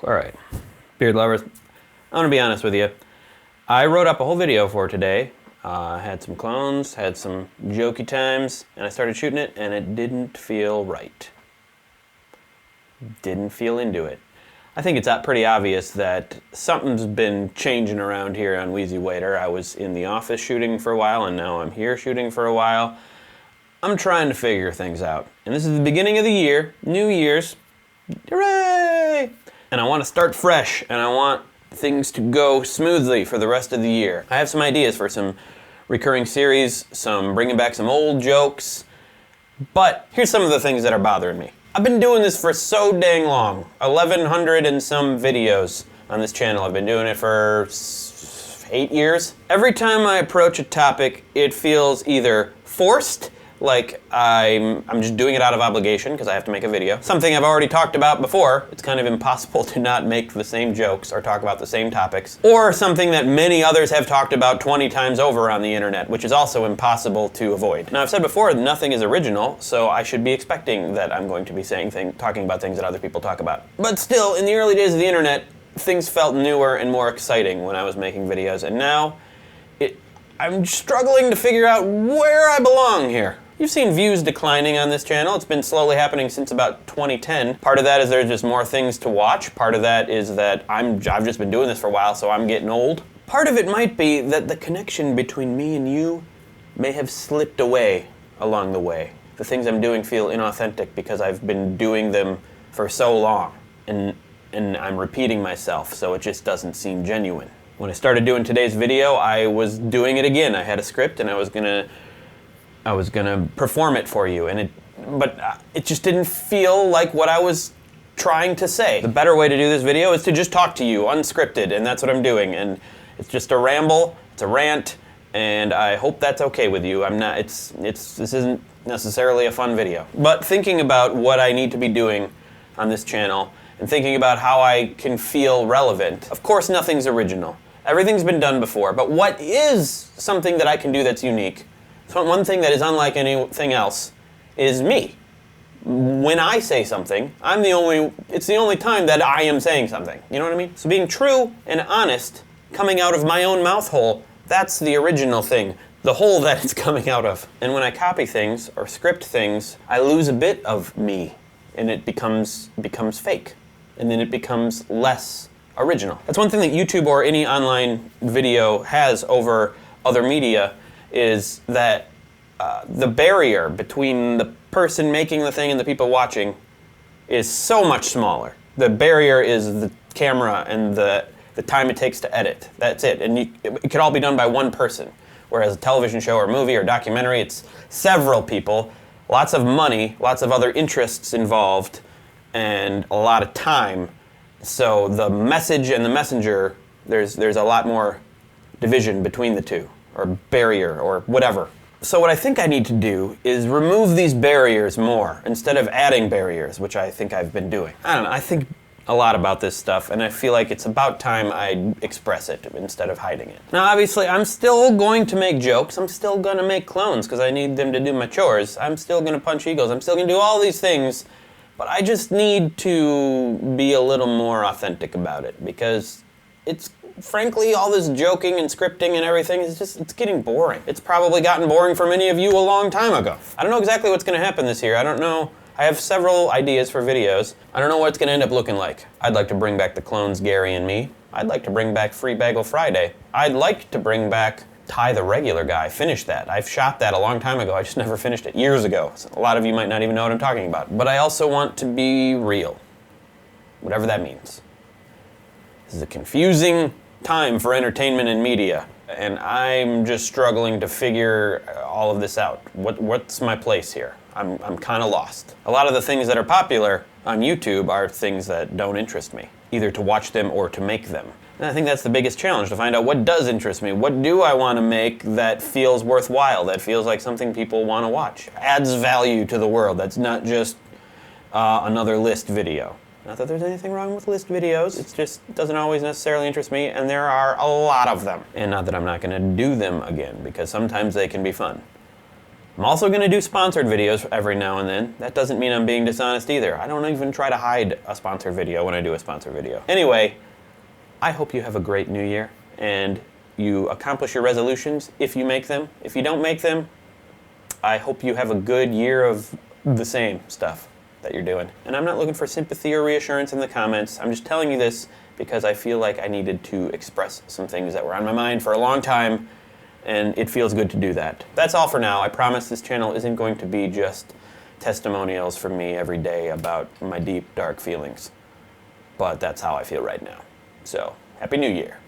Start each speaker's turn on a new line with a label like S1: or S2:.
S1: All right, beard lovers, I'm gonna be honest with you. I wrote up a whole video for today. Had some clones, had some jokey times, and I started shooting it, and it didn't feel right. Didn't feel into it. I think it's pretty obvious that something's been changing around here on WheezyWaiter. I was in the office shooting for a while, and now I'm here shooting for a while. I'm trying to figure things out. And this is the beginning of the year, New Year's. Hooray! And I want to start fresh, and I want things to go smoothly for the rest of the year. I have some ideas for some recurring series, some bringing back some old jokes, but here's some of the things that are bothering me. I've been doing this for so dang long, 1,100 and some videos on this channel. I've been doing it for 8 years. Every time I approach a topic, it feels either forced, like I'm just doing it out of obligation because I have to make a video. Something I've already talked about before. It's kind of impossible to not make the same jokes or talk about the same topics. Or something that many others have talked about 20 times over on the internet, which is also impossible to avoid. Now, I've said before, nothing is original, so I should be expecting that I'm going to be talking about things that other people talk about. But still, in the early days of the internet, things felt newer and more exciting when I was making videos, and now I'm struggling to figure out where I belong here. You've seen views declining on this channel. It's been slowly happening since about 2010. Part of that is there's just more things to watch. Part of that is that I've just been doing this for a while, so I'm getting old. Part of it might be that the connection between me and you may have slipped away along the way. The things I'm doing feel inauthentic because I've been doing them for so long, and I'm repeating myself, so it just doesn't seem genuine. When I started doing today's video, I was doing it again. I had a script, and I was gonna perform it for you, but it just didn't feel like what I was trying to say. The better way to do this video is to just talk to you, unscripted, and that's what I'm doing. And it's just a ramble, it's a rant, and I hope that's okay with you. This isn't necessarily a fun video. But thinking about what I need to be doing on this channel, and thinking about how I can feel relevant, of course nothing's original. Everything's been done before, but what is something that I can do that's unique? So one thing that is unlike anything else is me. When I say something, it's the only time that I am saying something. You know what I mean? So being true and honest, coming out of my own mouth hole, that's the original thing, the hole that it's coming out of. And when I copy things or script things, I lose a bit of me, and it becomes fake, and then it becomes less original. That's one thing that YouTube or any online video has over other media, is that the barrier between the person making the thing and the people watching is so much smaller. The barrier is the camera and the time it takes to edit. That's it. And it could all be done by one person. Whereas a television show or movie or documentary, it's several people, lots of money, lots of other interests involved, and a lot of time. So the message and the messenger, there's a lot more division between the two, or barrier, or whatever. So what I think I need to do is remove these barriers more, instead of adding barriers, which I think I've been doing. I don't know, I think a lot about this stuff, and I feel like it's about time I express it instead of hiding it. Now obviously I'm still going to make jokes, I'm still gonna make clones because I need them to do my chores, I'm still gonna punch eagles, I'm still gonna do all these things, but I just need to be a little more authentic about it, because frankly, all this joking and scripting and everything it's getting boring. It's probably gotten boring for many of you a long time ago. I don't know exactly what's gonna happen this year. I don't know. I have several ideas for videos. I don't know what it's gonna end up looking like. I'd like to bring back the clones Gary and me. I'd like to bring back Free Bagel Friday. I'd like to bring back Ty the Regular Guy. Finish that. I've shot that a long time ago. I just never finished it. Years ago. So a lot of you might not even know what I'm talking about. But I also want to be real. Whatever that means. This is a confusing time for entertainment and media, and I'm just struggling to figure all of this out. What's my place here? I'm kind of lost. A lot of the things that are popular on YouTube are things that don't interest me, either to watch them or to make them. And I think that's the biggest challenge, to find out what does interest me. What do I want to make that feels worthwhile, that feels like something people want to watch, adds value to the world, that's not just another list video. Not that there's anything wrong with list videos, it just doesn't always necessarily interest me, and there are a lot of them. And not that I'm not going to do them again, because sometimes they can be fun. I'm also going to do sponsored videos every now and then. That doesn't mean I'm being dishonest either. I don't even try to hide a sponsored video when I do a sponsored video. Anyway, I hope you have a great new year and you accomplish your resolutions if you make them. If you don't make them, I hope you have a good year of the same stuff that you're doing. And I'm not looking for sympathy or reassurance in the comments. I'm just telling you this because I feel like I needed to express some things that were on my mind for a long time, and it feels good to do that. That's all for now. I promise this channel isn't going to be just testimonials from me every day about my deep, dark feelings. But that's how I feel right now. So, Happy New Year.